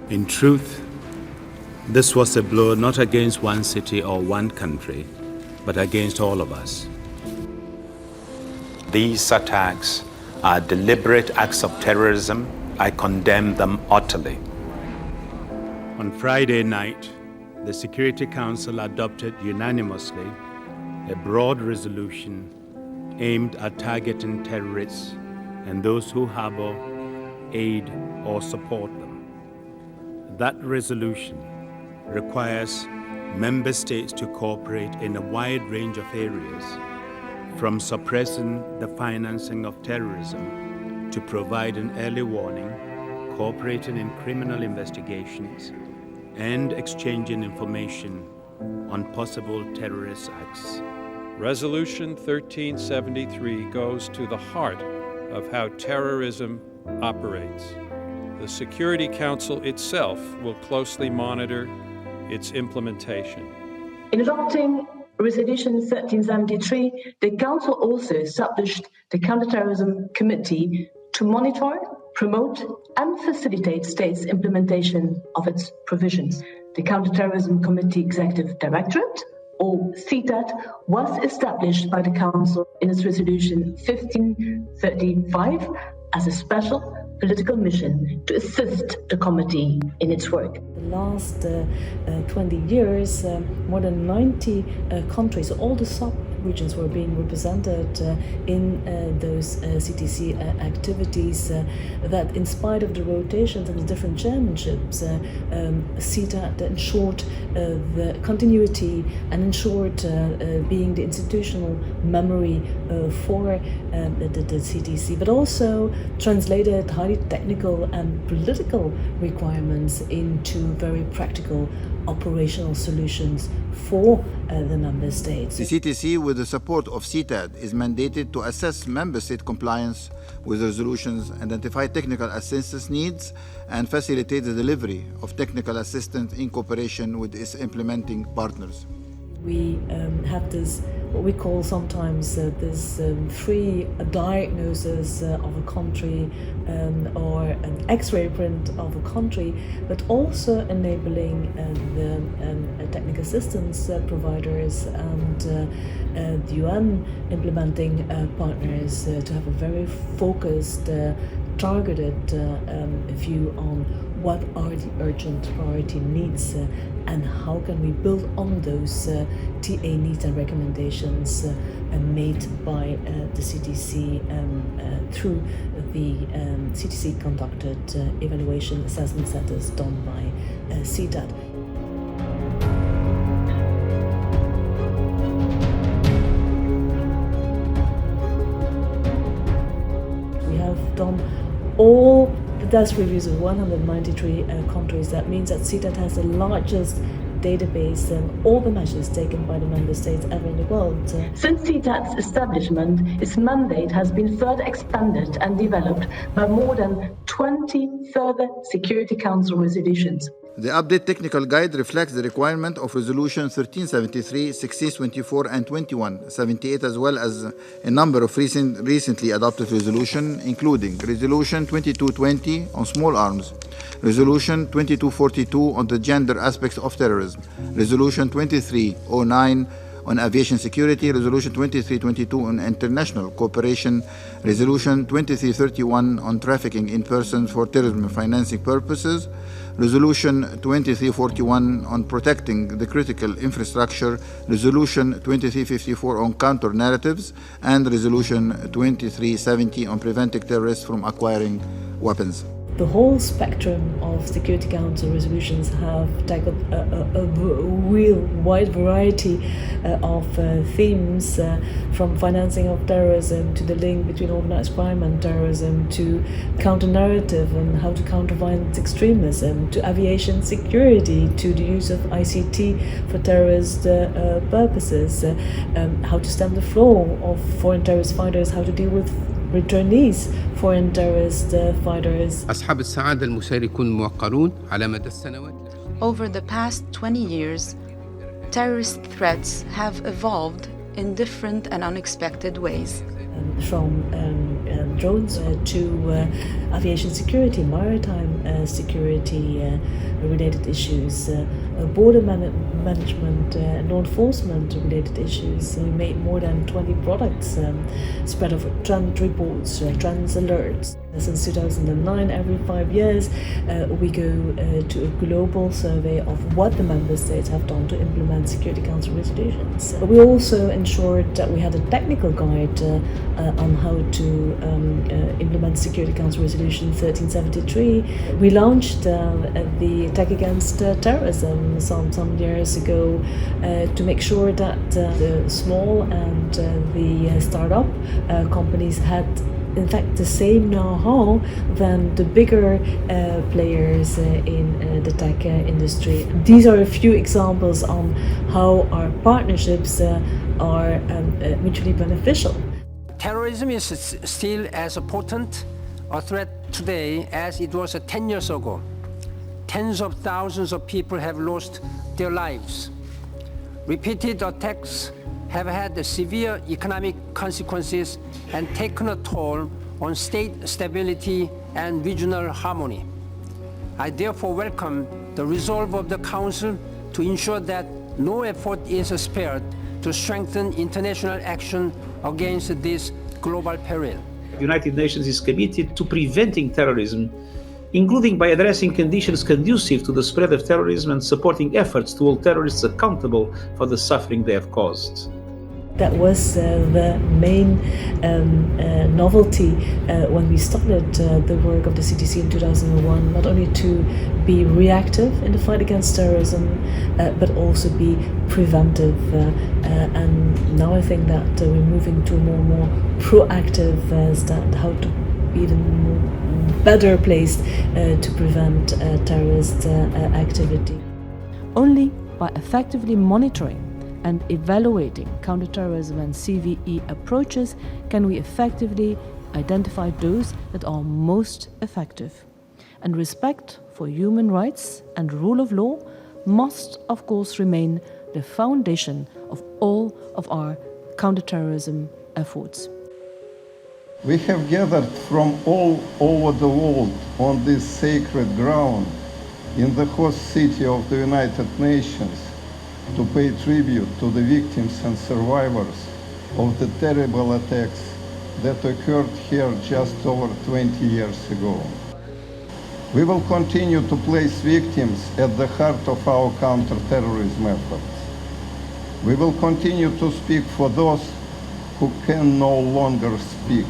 In truth, this was a blow not against one city or one country, but against all of us. These attacks are deliberate acts of terrorism. I condemn them utterly. On Friday night, the Security Council adopted unanimously a broad resolution aimed at targeting terrorists and those who harbor, aid, or support them. That resolution requires member states to cooperate in a wide range of areas, from suppressing the financing of terrorism to providing early warning, cooperating in criminal investigations, and exchanging information on possible terrorist acts. Resolution 1373 goes to the heart of how terrorism operates. The Security Council itself will closely monitor its implementation. In adopting Resolution 1373, the Council also established the Counter-Terrorism Committee to monitor, promote, and facilitate states' implementation of its provisions. The Counter-Terrorism Committee Executive Directorate, or CTED, was established by the Council in its Resolution 1535 as a special political mission to assist the committee in its work. The last 20 years, more than 90 countries, all the sub-regions were being represented in those CTC activities that, in spite of the rotations and the different chairmanships, CTED ensured the continuity and ensured being the institutional memory for the CTC, but also translated highly technical and political requirements into very practical operational solutions for the member states. The CTC, with the support of CTED, is mandated to assess member state compliance with resolutions, identify technical assistance needs, and facilitate the delivery of technical assistance in cooperation with its implementing partners. We have this, what we call sometimes this free diagnosis of a country or an X-ray print of a country, but also enabling the technical assistance providers and the UN implementing partners to have a very focused, targeted view on what are the urgent priority needs and how can we build on those TA needs and recommendations made by the CTC through the CTC conducted evaluation assessment centers done by CTED. We have done all the desk reviews of 193 countries. That means that CTED has the largest database and all the measures taken by the member states ever in the world. Since CTED's establishment, its mandate has been further expanded and developed by more than 20 further Security Council resolutions. The update technical guide reflects the requirement of Resolution 1373, 1624, and 2178, as well as a number of recently adopted resolutions, including Resolution 2220 on small arms, Resolution 2242 on the gender aspects of terrorism, Resolution 2309 on aviation security, Resolution 2322 on international cooperation, Resolution 2331 on trafficking in persons for terrorism financing purposes, Resolution 2341 on protecting the critical infrastructure, Resolution 2354 on counter-narratives, and Resolution 2370 on preventing terrorists from acquiring weapons. The whole spectrum of Security Council resolutions have tackled a real wide variety of themes, from financing of terrorism to the link between organized crime and terrorism, to counter-narrative and how to counter violent extremism, to aviation security, to the use of ICT for terrorist purposes, how to stem the flow of foreign terrorist fighters, how to deal with returnees, foreign terrorist fighters. أصحاب السعادة المشاركون الموقرون على مدى السنوات. Over the past 20 years, terrorist threats have evolved in different and unexpected ways. From drones to aviation security, maritime security related issues, border management, law enforcement related issues. We made more than 20 products spread over trend reports, trends alerts. Since 2009, every 5 years, we go to a global survey of what the member states have done to implement Security Council resolutions. We also ensured that we had a technical guide on how to implement Security Council Resolution 1373. We launched the Attack Against Terrorism some years ago to make sure that the small and the startup companies had in fact the same know-how than the bigger players in the tech industry. These are a few examples on how our partnerships are mutually beneficial. Terrorism is still as potent a threat today as it was 10 years ago. Tens of thousands of people have lost their lives. Repeated attacks have had severe economic consequences and taken a toll on state stability and regional harmony. I therefore welcome the resolve of the Council to ensure that no effort is spared to strengthen international action against this global peril. The United Nations is committed to preventing terrorism, including by addressing conditions conducive to the spread of terrorism and supporting efforts to hold terrorists accountable for the suffering they have caused. That was the main novelty when we started the work of the CTC in 2001, not only to be reactive in the fight against terrorism, but also be preventive. And now I think that we're moving to a more proactive stand, how to be even better placed to prevent terrorist activity. Only by effectively monitoring and evaluating counterterrorism and CVE approaches can we effectively identify those that are most effective. And respect for human rights and rule of law must, of course, remain the foundation of all of our counterterrorism efforts. We have gathered from all over the world on this sacred ground in the host city of the United Nations to pay tribute to the victims and survivors of the terrible attacks that occurred here just over 20 years ago. We will continue to place victims at the heart of our counter-terrorism efforts. We will continue to speak for those who can no longer speak.